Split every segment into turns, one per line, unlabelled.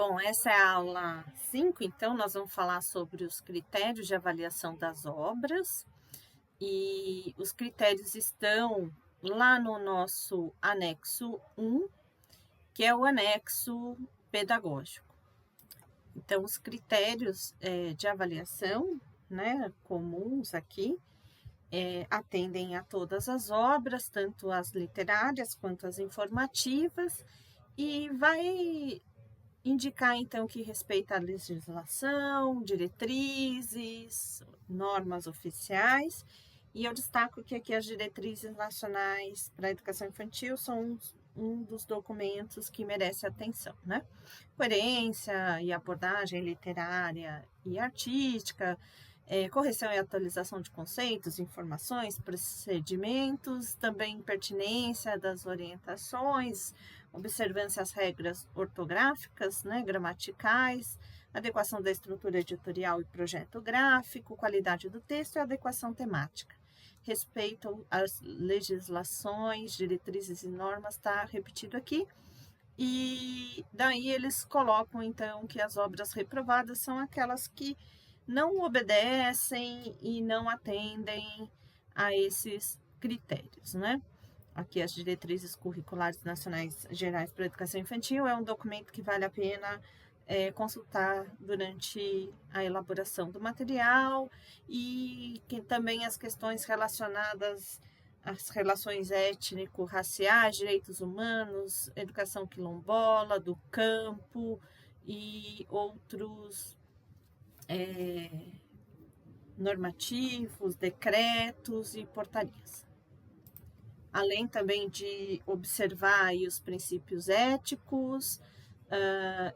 Bom, essa é a aula 5. Então nós vamos falar sobre os critérios de avaliação das obras, e os critérios estão lá no nosso anexo 1, que é o anexo pedagógico. Então, os critérios de avaliação, né, comuns aqui, atendem a todas as obras, tanto as literárias quanto as informativas, e vai indicar, então, que respeita a legislação, diretrizes, normas oficiais, e eu destaco que aqui as diretrizes nacionais para a educação infantil são um dos documentos que merece atenção, né? Coerência e abordagem literária e artística, correção e atualização de conceitos, informações, procedimentos, também pertinência das orientações, observância às regras ortográficas, né, gramaticais, adequação da estrutura editorial e projeto gráfico, qualidade do texto e adequação temática. Respeito às legislações, diretrizes e normas, está repetido aqui. E daí eles colocam, então, que as obras reprovadas são aquelas que não obedecem e não atendem a esses critérios, né? Aqui as diretrizes curriculares nacionais gerais para a educação infantil é um documento que vale a pena consultar durante a elaboração do material, e que também as questões relacionadas às relações étnico-raciais, direitos humanos, educação quilombola, do campo e outros normativos, decretos e portarias. Além também de observar aí os princípios éticos,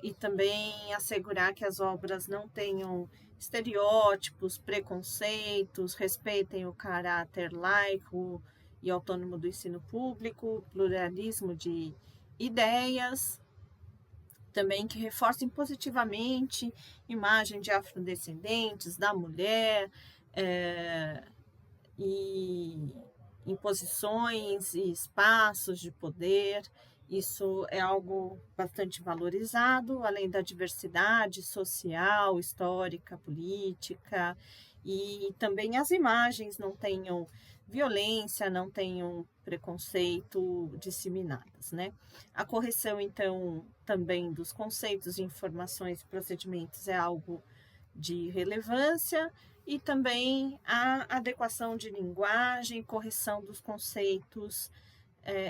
e também assegurar que as obras não tenham estereótipos, preconceitos, respeitem o caráter laico e autônomo do ensino público, pluralismo de ideias, também que reforcem positivamente imagem de afrodescendentes, da mulher, e em posições e espaços de poder. Isso é algo bastante valorizado, além da diversidade social, histórica, política, e também as imagens não tenham violência, não tenham preconceito disseminadas, né? A correção, então, também dos conceitos, informações e procedimentos é algo de relevância, e também a adequação de linguagem, correção dos conceitos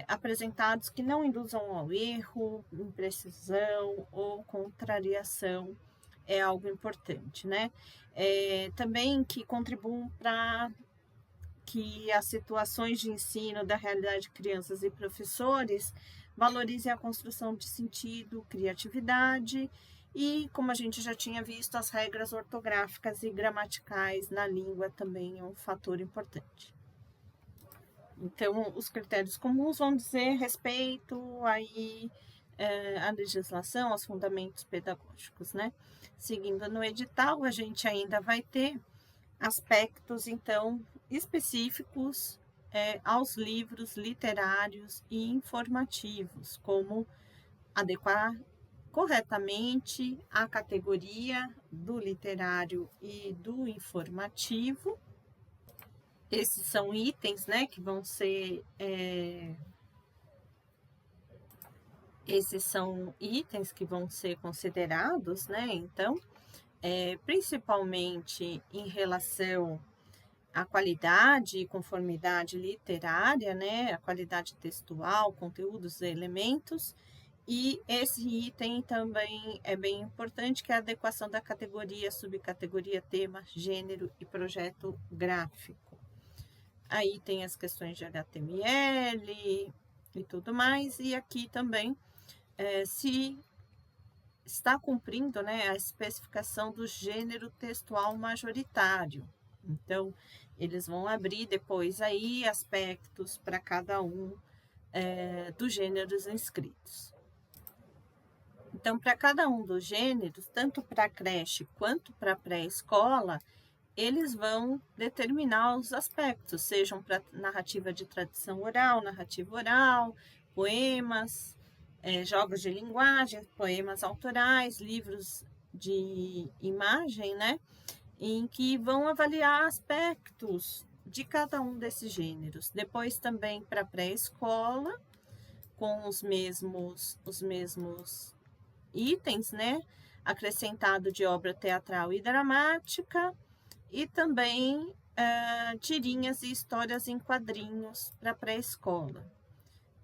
apresentados que não induzam ao erro, imprecisão ou contrariação é algo importante, né? Também que contribuam para que as situações de ensino da realidade de crianças e professores valorizem a construção de sentido, criatividade e, como a gente já tinha visto, as regras ortográficas e gramaticais na língua também é um fator importante. Então, os critérios comuns vão dizer respeito aí à legislação, aos fundamentos pedagógicos, né? Seguindo no edital, a gente ainda vai ter aspectos, então, específicos aos livros literários e informativos, como adequar corretamente a categoria do literário e do informativo. Esses são itens, né, que vão ser considerados, né? Então, principalmente em relação à qualidade e conformidade literária, né? A qualidade textual, conteúdos e elementos. E esse item também é bem importante, que é a adequação da categoria, subcategoria, tema, gênero e projeto gráfico. Aí tem as questões de HTML e tudo mais, e aqui também se está cumprindo, né, a especificação do gênero textual majoritário. Então, eles vão abrir depois aí aspectos para cada um dos gêneros inscritos. Então, para cada um dos gêneros, tanto para creche quanto para pré-escola, eles vão determinar os aspectos, sejam para narrativa de tradição oral, narrativa oral, poemas, jogos de linguagem, poemas autorais, livros de imagem, né? Em que vão avaliar aspectos de cada um desses gêneros. Depois também para pré-escola, com os mesmos itens, né? Acrescentado de obra teatral e dramática, e também tirinhas e histórias em quadrinhos para pré-escola.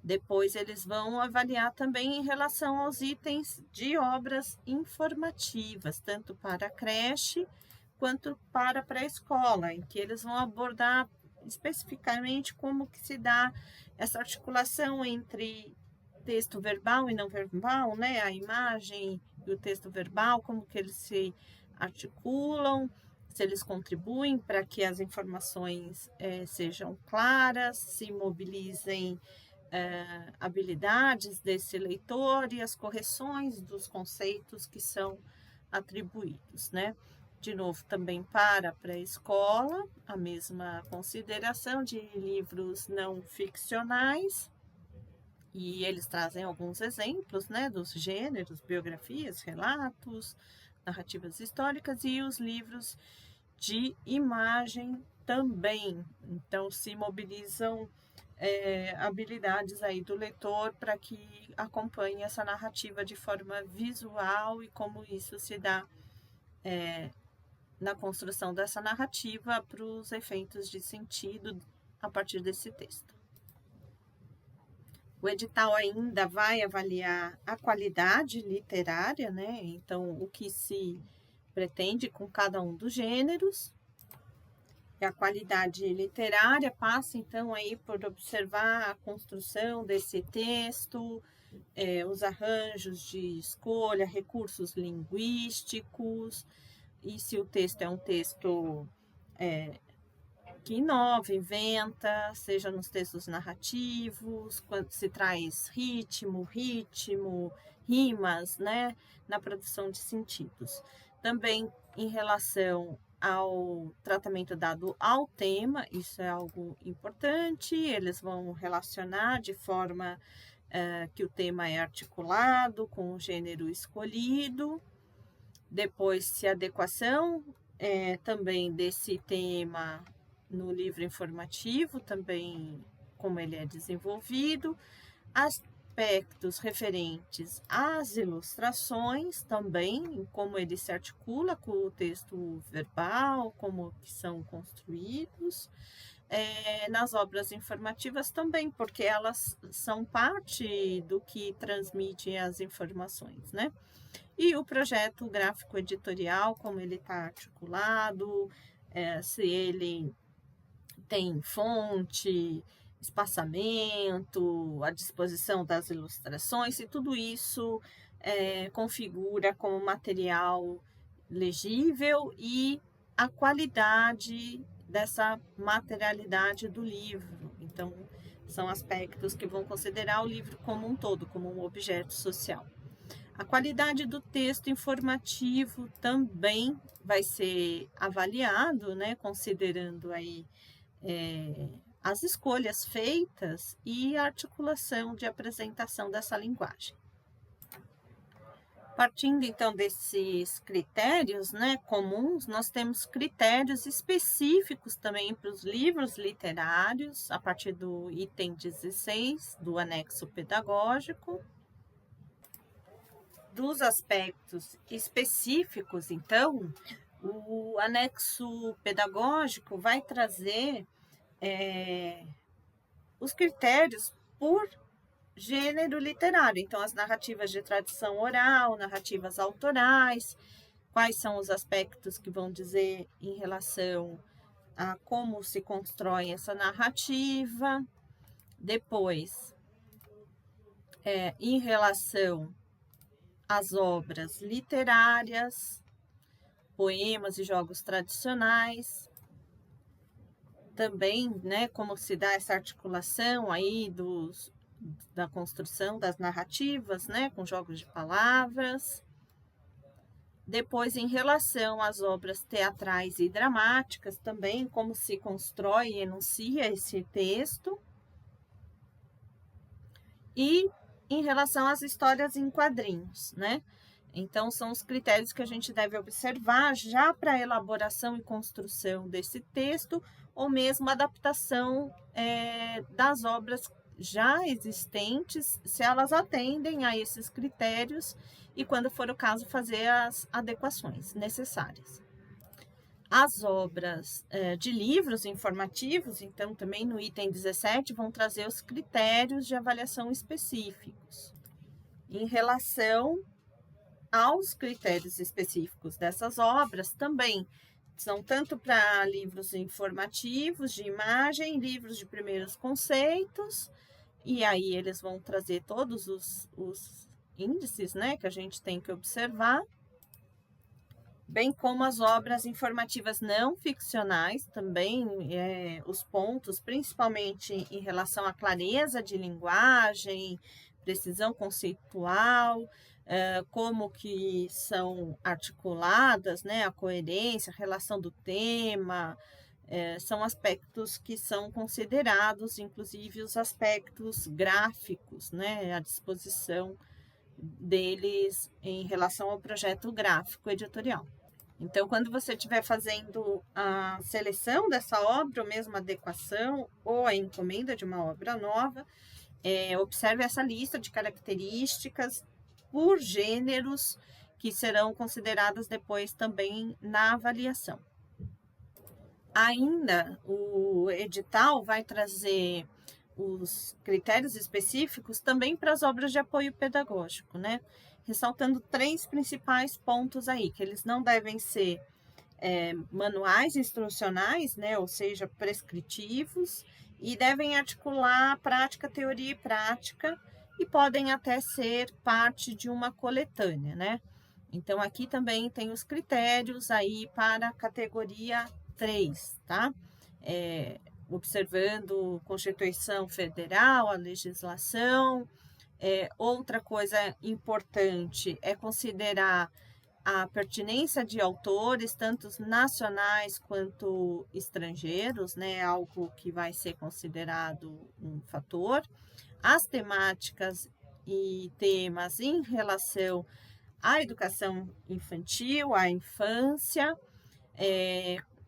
Depois eles vão avaliar também em relação aos itens de obras informativas, tanto para a creche quanto para a pré-escola, em que eles vão abordar especificamente como que se dá essa articulação entre texto verbal e não verbal, né? A imagem e o texto verbal, como que eles se articulam, se eles contribuem para que as informações sejam claras, se mobilizem habilidades desse leitor e as correções dos conceitos que são atribuídos, né? De novo, também para a pré-escola, a mesma consideração de livros não ficcionais, e eles trazem alguns exemplos, né, dos gêneros, biografias, relatos, narrativas históricas e os livros de imagem também. Então, se mobilizam habilidades aí do leitor para que acompanhe essa narrativa de forma visual e como isso se dá na construção dessa narrativa para os efeitos de sentido a partir desse texto. O edital ainda vai avaliar a qualidade literária, né? Então, o que se pretende com cada um dos gêneros. E a qualidade literária passa, então, aí por observar a construção desse texto, os arranjos de escolha, recursos linguísticos, e se o texto é um texto que inova, inventa, seja nos textos narrativos, quando se traz ritmo, rimas, né, na produção de sentidos. Também em relação ao tratamento dado ao tema, isso é algo importante, eles vão relacionar de forma que o tema é articulado com o gênero escolhido. Depois, se a adequação também desse tema no livro informativo, também como ele é desenvolvido, aspectos referentes às ilustrações também, como ele se articula com o texto verbal, como que são construídos, nas obras informativas também, porque elas são parte do que transmite as informações, né? E o projeto gráfico editorial, como ele está articulado, se ele tem fonte, espaçamento, a disposição das ilustrações, e tudo isso configura como material legível e a qualidade dessa materialidade do livro. Então, são aspectos que vão considerar o livro como um todo, como um objeto social. A qualidade do texto informativo também vai ser avaliado, né, considerando aí as escolhas feitas e a articulação de apresentação dessa linguagem. Partindo então desses critérios, né, comuns, nós temos critérios específicos também para os livros literários, a partir do item 16 do anexo pedagógico. Dos aspectos específicos, então, o anexo pedagógico vai trazer os critérios por gênero literário. Então, as narrativas de tradição oral, narrativas autorais, quais são os aspectos que vão dizer em relação a como se constrói essa narrativa. Depois, em relação às obras literárias, poemas e jogos tradicionais, também, né, como se dá essa articulação aí da construção das narrativas, né, com jogos de palavras. Depois, em relação às obras teatrais e dramáticas, também como se constrói e enuncia esse texto. E em relação às histórias em quadrinhos, né? Então, são os critérios que a gente deve observar já para a elaboração e construção desse texto, ou mesmo adaptação das obras já existentes, se elas atendem a esses critérios, e quando for o caso, fazer as adequações necessárias. As obras de livros informativos, então, também no item 17, vão trazer os critérios de avaliação específicos. Em relação aos critérios específicos dessas obras, também são tanto para livros informativos, de imagem, livros de primeiros conceitos, e aí eles vão trazer todos os índices, né, que a gente tem que observar, bem como as obras informativas não ficcionais, também os pontos, principalmente em relação à clareza de linguagem, precisão conceitual, como que são articuladas, né, a coerência, a relação do tema, são aspectos que são considerados, inclusive os aspectos gráficos, né, a disposição deles em relação ao projeto gráfico editorial. Então, quando você estiver fazendo a seleção dessa obra, ou mesmo a adequação ou a encomenda de uma obra nova, observe essa lista de características por gêneros que serão consideradas depois também na avaliação. Ainda, o edital vai trazer os critérios específicos também para as obras de apoio pedagógico, né? Ressaltando 3 principais pontos aí, que eles não devem ser manuais instrucionais, né? Ou seja, prescritivos, e devem articular prática, teoria e prática, e podem até ser parte de uma coletânea, né? Então, aqui também tem os critérios aí para a categoria 3, tá? Observando Constituição Federal, a legislação. Outra coisa importante é considerar a pertinência de autores, tanto nacionais quanto estrangeiros, né? Algo que vai ser considerado um fator. As temáticas e temas em relação à educação infantil, à infância,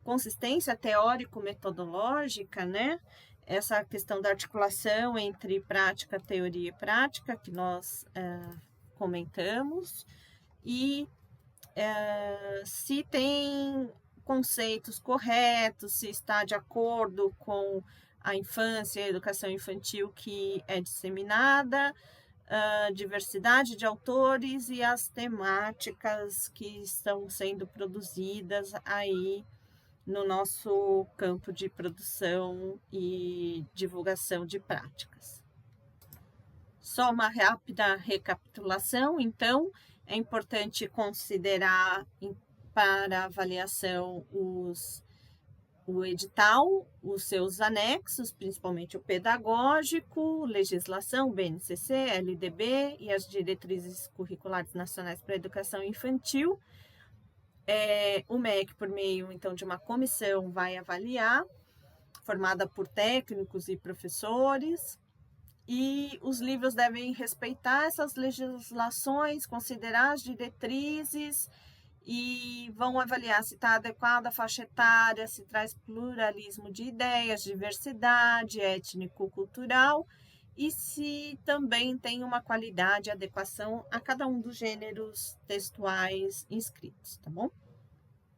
consistência teórico-metodológica, né? Essa questão da articulação entre prática, teoria e prática, que nós comentamos, e se tem conceitos corretos, se está de acordo com a infância e a educação infantil que é disseminada, diversidade de autores e as temáticas que estão sendo produzidas aí no nosso campo de produção e divulgação de práticas. Só uma rápida recapitulação, então, é importante considerar para avaliação o edital, os seus anexos, principalmente o pedagógico, legislação, BNCC, LDB e as diretrizes curriculares nacionais para a educação infantil. O MEC, por meio, então, de uma comissão, vai avaliar, formada por técnicos e professores, e os livros devem respeitar essas legislações, considerar as diretrizes e vão avaliar se está adequada a faixa etária, se traz pluralismo de ideias, diversidade étnico-cultural e se também tem uma qualidade e adequação a cada um dos gêneros textuais inscritos, tá bom?